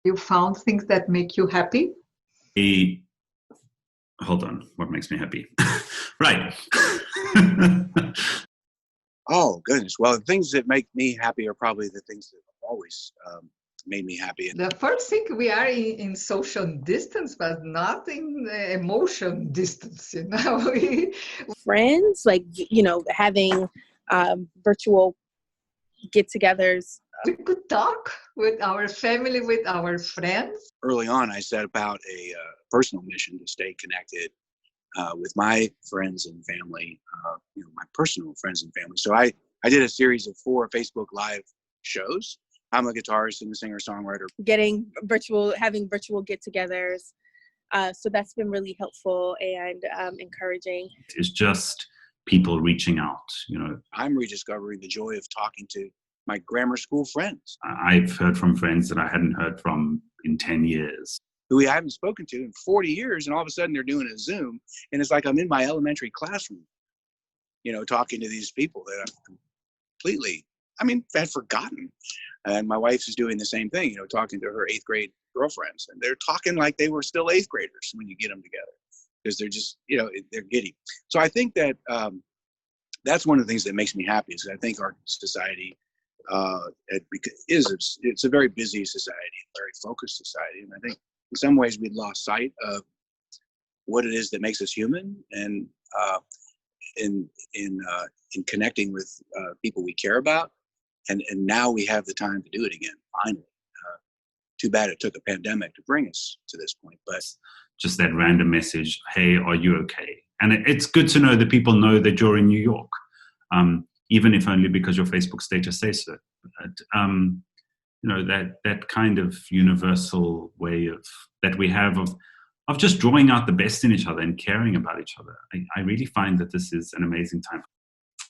You found things that make you happy? Hold on, what makes me happy? Right. Oh, goodness. Well, the things that make me happy are probably the things that have always made me happy. The first thing, we are in social distance, but not in emotion distance, you know. Friends, like, having virtual get-togethers. We could talk with our family, with our friends. Early on, I set about a personal mission to stay connected with my friends and family, my personal friends and family. So I did a series of 4 Facebook Live shows. I'm a guitarist and a singer-songwriter. Having virtual get-togethers. So that's been really helpful and encouraging. It's just people reaching out, I'm rediscovering the joy of talking to my grammar school friends. I've heard from friends that I hadn't heard from in 10 years. Who I haven't spoken to in 40 years, and all of a sudden they're doing a Zoom, and it's like I'm in my elementary classroom, talking to these people that I've completely, had forgotten. And my wife is doing the same thing, talking to her 8th grade girlfriends, and they're talking like they were still 8th graders when you get them together, because they're just, they're giddy. So I think that that's one of the things that makes me happy, is I think our society it's a very busy society, very focused society, and I think in some ways we'd lost sight of what it is that makes us human, and in connecting with people we care about, and now we have the time to do it again, finally. Too bad it took a pandemic to bring us to this point, but just that random message, hey, are you okay? And it's good to know that people know that you're in New York, even if only because your Facebook status says so. But, that kind of universal way that we have of just drawing out the best in each other and caring about each other. I really find that this is an amazing time.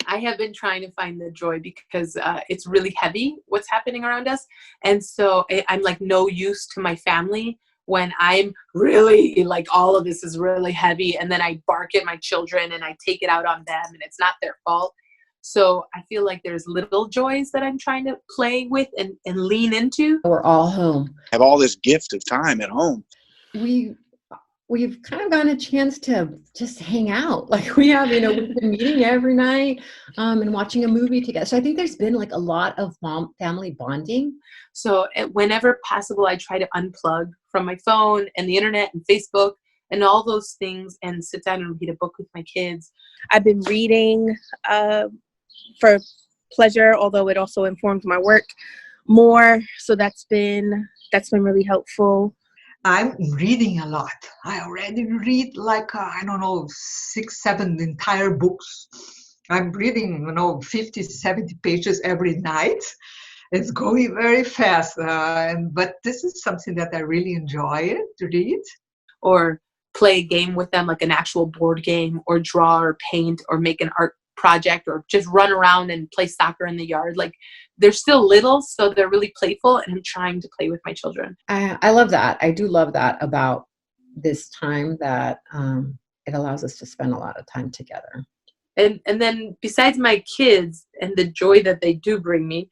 I have been trying to find the joy because it's really heavy what's happening around us. And so I'm like no use to my family when I'm really like all of this is really heavy, and then I bark at my children and I take it out on them and it's not their fault. So I feel like there's little joys that I'm trying to play with and lean into. We're all home. Have all this gift of time at home. We've kind of gotten a chance to just hang out. Like we have, we've been meeting every night and watching a movie together. So I think there's been like a lot of family bonding. So whenever possible, I try to unplug from my phone and the internet and Facebook and all those things and sit down and read a book with my kids. I've been reading for pleasure, although it also informs my work more. So that's been really helpful. I'm reading a lot. I already read 6, 7 entire books. I'm reading, 50, 70 pages every night. It's going very fast. But this is something that I really enjoy to read. Or play a game with them, like an actual board game, or draw or paint or make an art project, or just run around and play soccer in the yard. Like they're still little, so they're really playful, and I'm trying to play with my children. I love that. I do love that about this time, that it allows us to spend a lot of time together. And then besides my kids and the joy that they do bring me,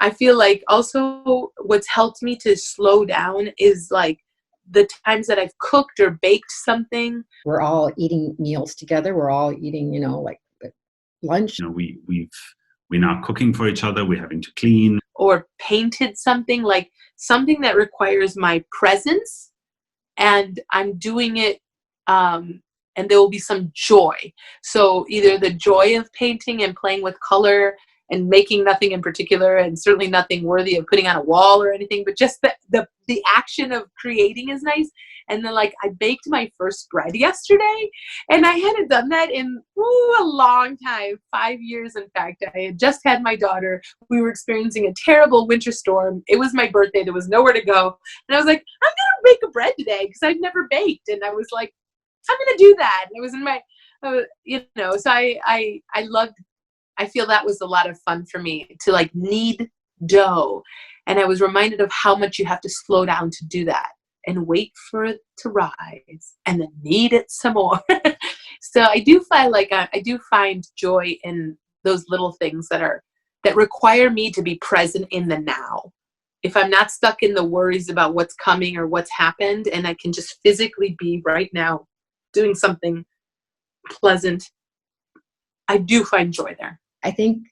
I feel like also what's helped me to slow down is like the times that I've cooked or baked something. We're all eating meals together. We're all eating, like lunch. We're now cooking for each other. We're having to clean. Or painted something, like something that requires my presence, and I'm doing it, and there will be some joy. So either the joy of painting and playing with color and making nothing in particular, and certainly nothing worthy of putting on a wall or anything, but just the action of creating is nice. And then I baked my first bread yesterday, and I hadn't done that in a long time, 5 years. In fact, I had just had my daughter. We were experiencing a terrible winter storm. It was my birthday. There was nowhere to go. And I was like, I'm going to bake a bread today because I've never baked. And I was like, I'm going to do that. And it was in my, so I loved, I feel that was a lot of fun for me to knead dough. And I was reminded of how much you have to slow down to do that and wait for it to rise and then knead it some more. So I do feel like I do find joy in those little things that require me to be present in the now. if I'm not stuck in the worries about what's coming or what's happened, and I can just physically be right now doing something pleasant, I do find joy there. I think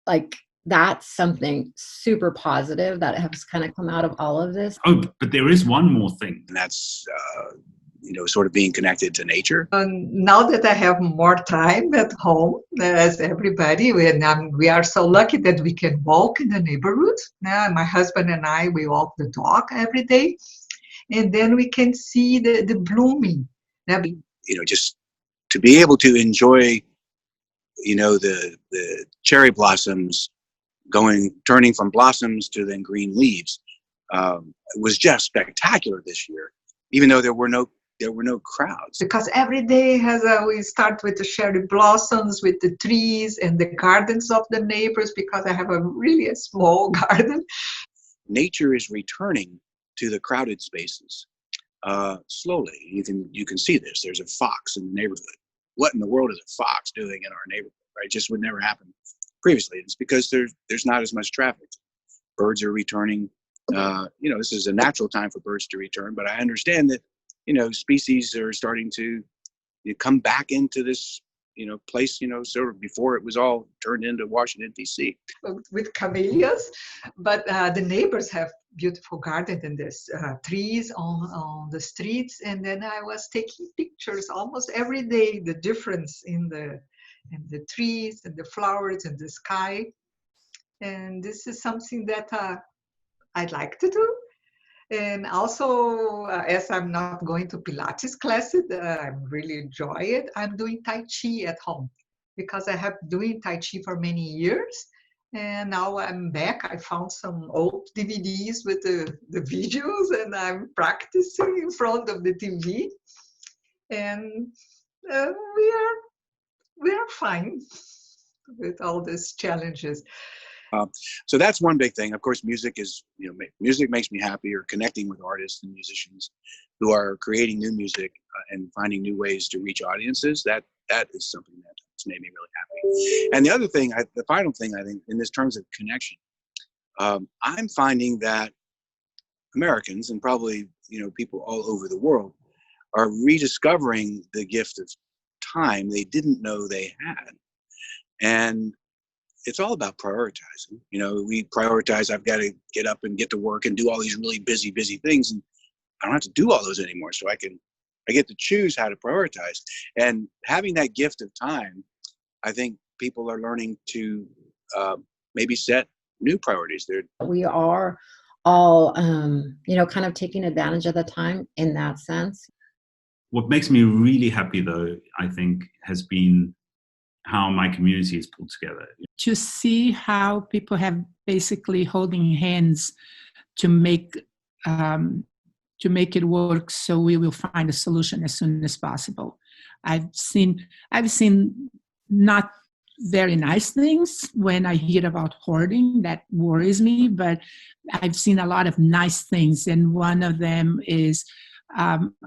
like that's something super positive that has kind of come out of all of this. Oh, but there is one more thing. And that's, sort of being connected to nature. Now that I have more time at home, as everybody, we are so lucky that we can walk in the neighborhood. My husband and I, we walk the dog every day, and then we can see the blooming. Just to be able to enjoy, the cherry blossoms turning from blossoms to then green leaves, was just spectacular this year, even though there were no crowds. Because every day we start with the cherry blossoms, with the trees and the gardens of the neighbors, because I have a small garden. Nature is returning to the crowded spaces slowly. You can see this. There's a fox in the neighborhood. What in the world is a fox doing in our neighborhood? Right? It just would never happen previously. It's because there's not as much traffic. Birds are returning. This is a natural time for birds to return, but I understand that species are starting to come back into this, place, sort of before it was all turned into Washington, D.C. With camellias, but the neighbors have beautiful gardens and there's trees on the streets. And then I was taking pictures almost every day, the difference in the trees and the flowers and the sky. And this is something that I'd like to do. And also, as I'm not going to Pilates classes, I really enjoy it. I'm doing Tai Chi at home because I have been doing Tai Chi for many years. And now I'm back. I found some old DVDs with the videos, and I'm practicing in front of the TV. And we are fine with all these challenges. So that's one big thing. Of course, music is, music makes me happy, or connecting with artists and musicians who are creating new music and finding new ways to reach audiences. That is something that's made me really happy. And the other thing, the final thing, I think, in this terms of connection, I'm finding that Americans, and probably, people all over the world, are rediscovering the gift of time they didn't know they had. And it's all about prioritizing. We prioritize, I've got to get up and get to work and do all these really busy things. And I don't have to do all those anymore. So I get to choose how to prioritize. And having that gift of time, I think people are learning to maybe set new priorities. We are all, kind of taking advantage of the time in that sense. What makes me really happy, though, I think, has been how my community is pulled together. To see how people have basically holding hands to make it work, so we will find a solution as soon as possible. I've seen not very nice things when I hear about hoarding. That worries me, but I've seen a lot of nice things, and one of them is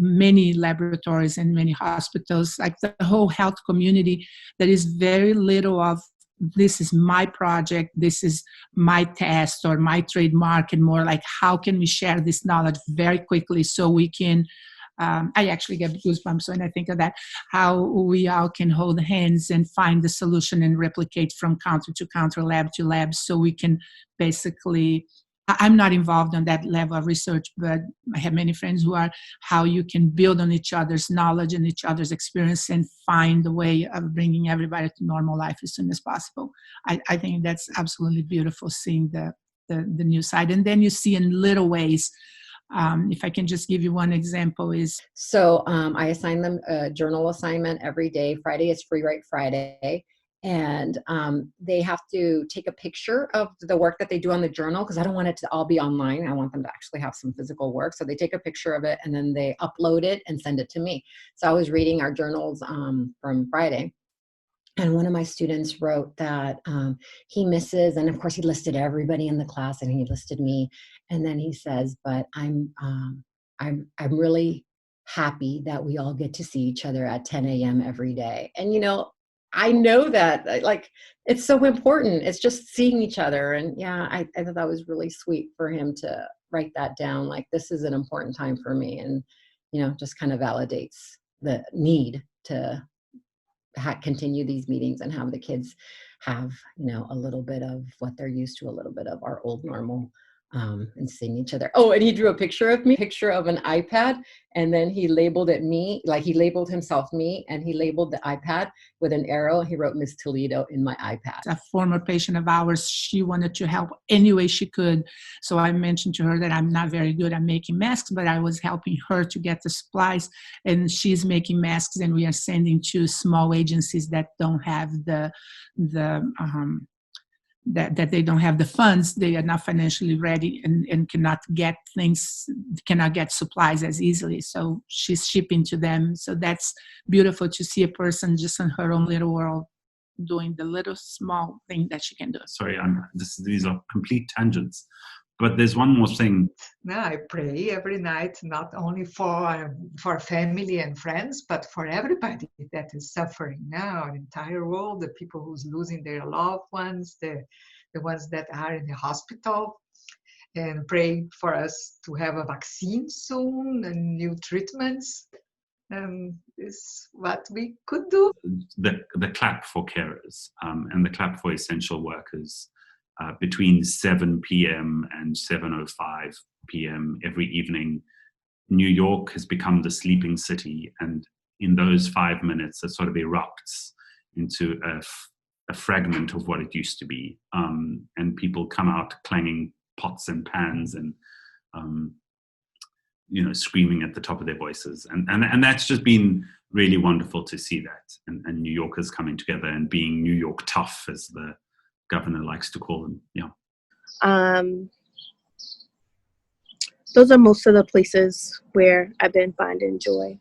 many laboratories and many hospitals, like the whole health community, there is very little of this is my project, this is my test or my trademark, and more like how can we share this knowledge very quickly so we can, I actually get goosebumps when I think of that, how we all can hold hands and find the solution and replicate from counter to counter, lab to lab, so we can basically, I'm not involved on that level of research, but I have many friends who are, how you can build on each other's knowledge and each other's experience and find a way of bringing everybody to normal life as soon as possible. I think that's absolutely beautiful, seeing the new side. And then you see in little ways, if I can just give you one example is. So I assign them a journal assignment every day. Friday is Free Write Friday. And they have to take a picture of the work that they do on the journal, because I don't want it to all be online. I want them to actually have some physical work. So they take a picture of it and then they upload it and send it to me. So I was reading our journals from Friday, and one of my students wrote that he misses, and of course he listed everybody in the class and he listed me. And then he says, but I'm really happy that we all get to see each other at 10 a.m. every day. And I know that, like, it's so important. It's just seeing each other. And yeah, I thought that was really sweet for him to write that down. Like, this is an important time for me. And, just kind of validates the need to continue these meetings and have the kids have, a little bit of what they're used to, a little bit of our old normal, and seeing each other. Oh, and he drew a picture of me, picture of an iPad, and then he labeled it me, like he labeled himself me, and he labeled the iPad with an arrow. He wrote Miss Toledo in my iPad. A former patient of ours, she wanted to help any way she could. So I mentioned to her that I'm not very good at making masks, but I was helping her to get the supplies, and she's making masks, and we are sending to small agencies that don't have that they don't have the funds, they are not financially ready and cannot get supplies as easily. So she's shipping to them. So that's beautiful to see a person just in her own little world doing the little small thing that she can do. Sorry, these are complete tangents. But there's one more thing. Now I pray every night, not only for family and friends, but for everybody that is suffering now, the entire world, the people who's losing their loved ones, the ones that are in the hospital, and pray for us to have a vaccine soon and new treatments. Is what we could do. The clap for carers and the clap for essential workers. Between 7 p.m. and 7:05 p.m. every evening, New York has become the sleeping city, and in those 5 minutes, it sort of erupts into a fragment of what it used to be, and people come out clanging pots and pans and screaming at the top of their voices, and that's just been really wonderful to see that, and New Yorkers coming together and being New York tough, as the governor likes to call them. Those are most of the places where I've been finding joy.